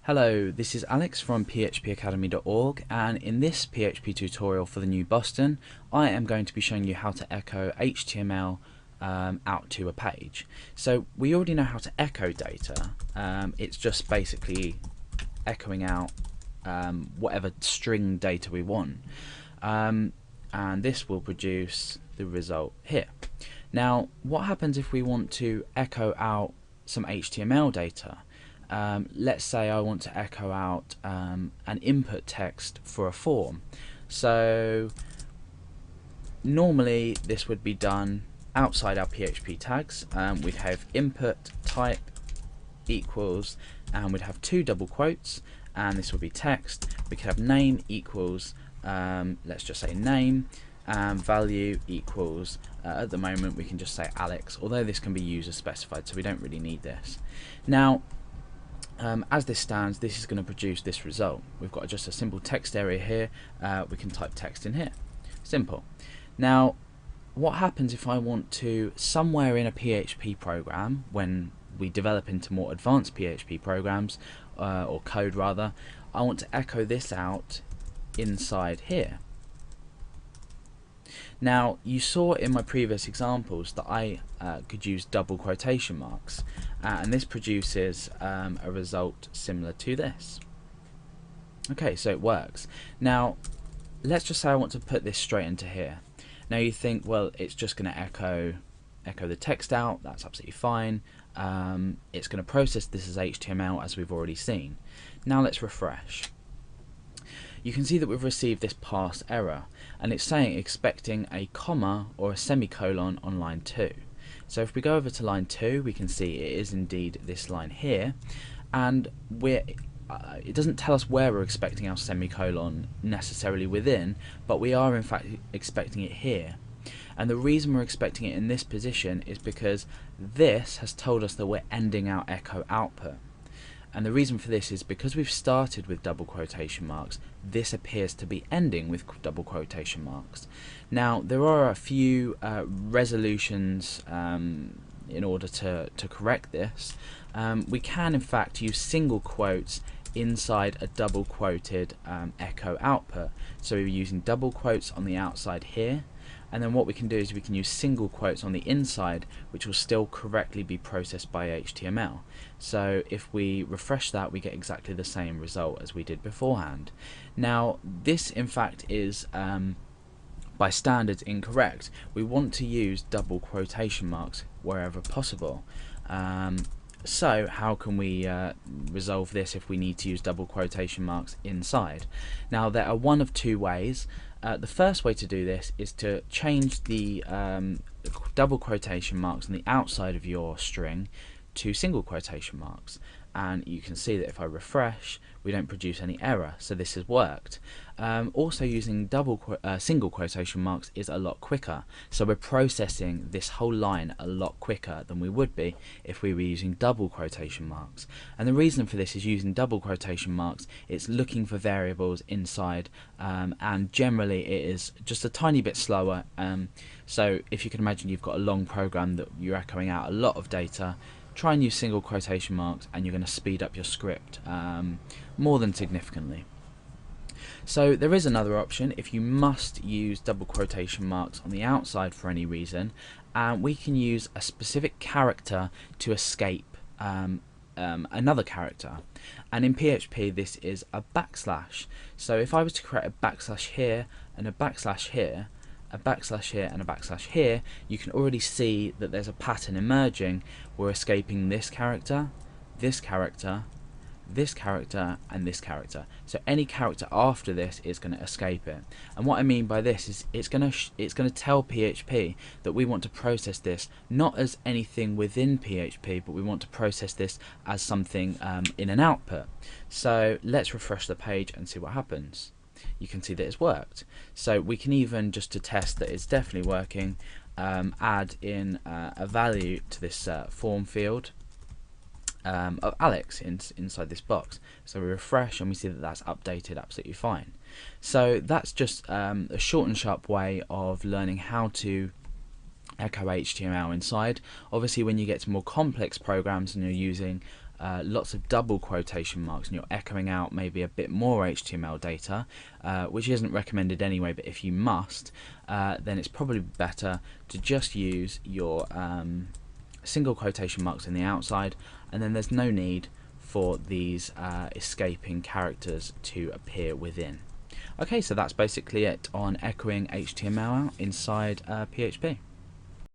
Hello, this is Alex from phpacademy.org, and in this PHP tutorial for the new Boston, I am going to be showing you how to echo HTML out to a page. So we already know how to echo data. It's just basically echoing out whatever string data we want, and this will produce the result here. Now, what happens if we want to echo out some HTML data? Let's say I want to echo out an input text for a form. So normally this would be done outside our PHP tags. We'd have input type equals, and we'd have two double quotes, and this would be text. We could have name equals, let's just say name, and value equals, at the moment we can just say Alex, although this can be user specified, so we don't really need this. Now, as this stands, this is going to produce this result. We've got just a simple text area here. We can type text in here. Simple. Now, what happens if I want to, somewhere in a PHP program, when we develop into more advanced PHP programs, or code rather, I want to echo this out inside here. Now, you saw in my previous examples that I could use double quotation marks, and this produces a result similar to this. Okay, so it works. Now, let's just say I want to put this straight into here. Now you think, well, it's just going to echo the text out. That's absolutely fine. It's going to process this as HTML, as we've already seen. Now let's refresh. You can see that we've received this parse error, and it's saying expecting a comma or a semicolon on line 2. So if we go over to line 2, we can see it is indeed this line here, and it doesn't tell us where we're expecting our semicolon necessarily within, but we are in fact expecting it here. And the reason we're expecting it in this position is because this has told us that we're ending our echo output. And the reason for this is because we've started with double quotation marks, this appears to be ending with double quotation marks. Now, there are a few resolutions in order to correct this. We can in fact use single quotes inside a double quoted echo output. So we're using double quotes on the outside here, and then what we can do is we can use single quotes on the inside, which will still correctly be processed by HTML. So if we refresh that, we get exactly the same result as we did beforehand. Now, this in fact is by standards incorrect. We want to use double quotation marks wherever possible. So how can we resolve this if we need to use double quotation marks inside? Now, there are one of two ways. The first way to do this is to change the double quotation marks on the outside of your string to single quotation marks, and you can see that if I refresh, we don't produce any error, so this has worked. Also, using single quotation marks is a lot quicker, so we're processing this whole line a lot quicker than we would be if we were using double quotation marks. And the reason for this is, using double quotation marks, it's looking for variables inside, and generally it is just a tiny bit slower. So if you can imagine you've got a long program that you're echoing out a lot of data, try and use single quotation marks and you're going to speed up your script more than significantly. So there is another option if you must use double quotation marks on the outside for any reason, and we can use a specific character to escape another character, and in PHP this is a backslash. So if I was to create a backslash here and a backslash here, a backslash here and a backslash here, you can already see that there's a pattern emerging. We're escaping this character, this character, this character, and this character. So any character after this is going to escape it. And what I mean by this is it's going to tell PHP that we want to process this not as anything within PHP, but we want to process this as something in an output. So let's refresh the page and see what happens. You can see that it's worked. So we can even, just to test that it's definitely working, add in a value to this form field of Alex inside this box. So we refresh and we see that that's updated absolutely fine. So that's just a short and sharp way of learning how to echo HTML inside. Obviously, when you get to more complex programs and you're using lots of double quotation marks and you're echoing out maybe a bit more HTML data, which isn't recommended anyway, but if you must, then it's probably better to just use your single quotation marks in the outside, and then there's no need for these escaping characters to appear within. Okay, so that's basically it on echoing HTML out inside PHP.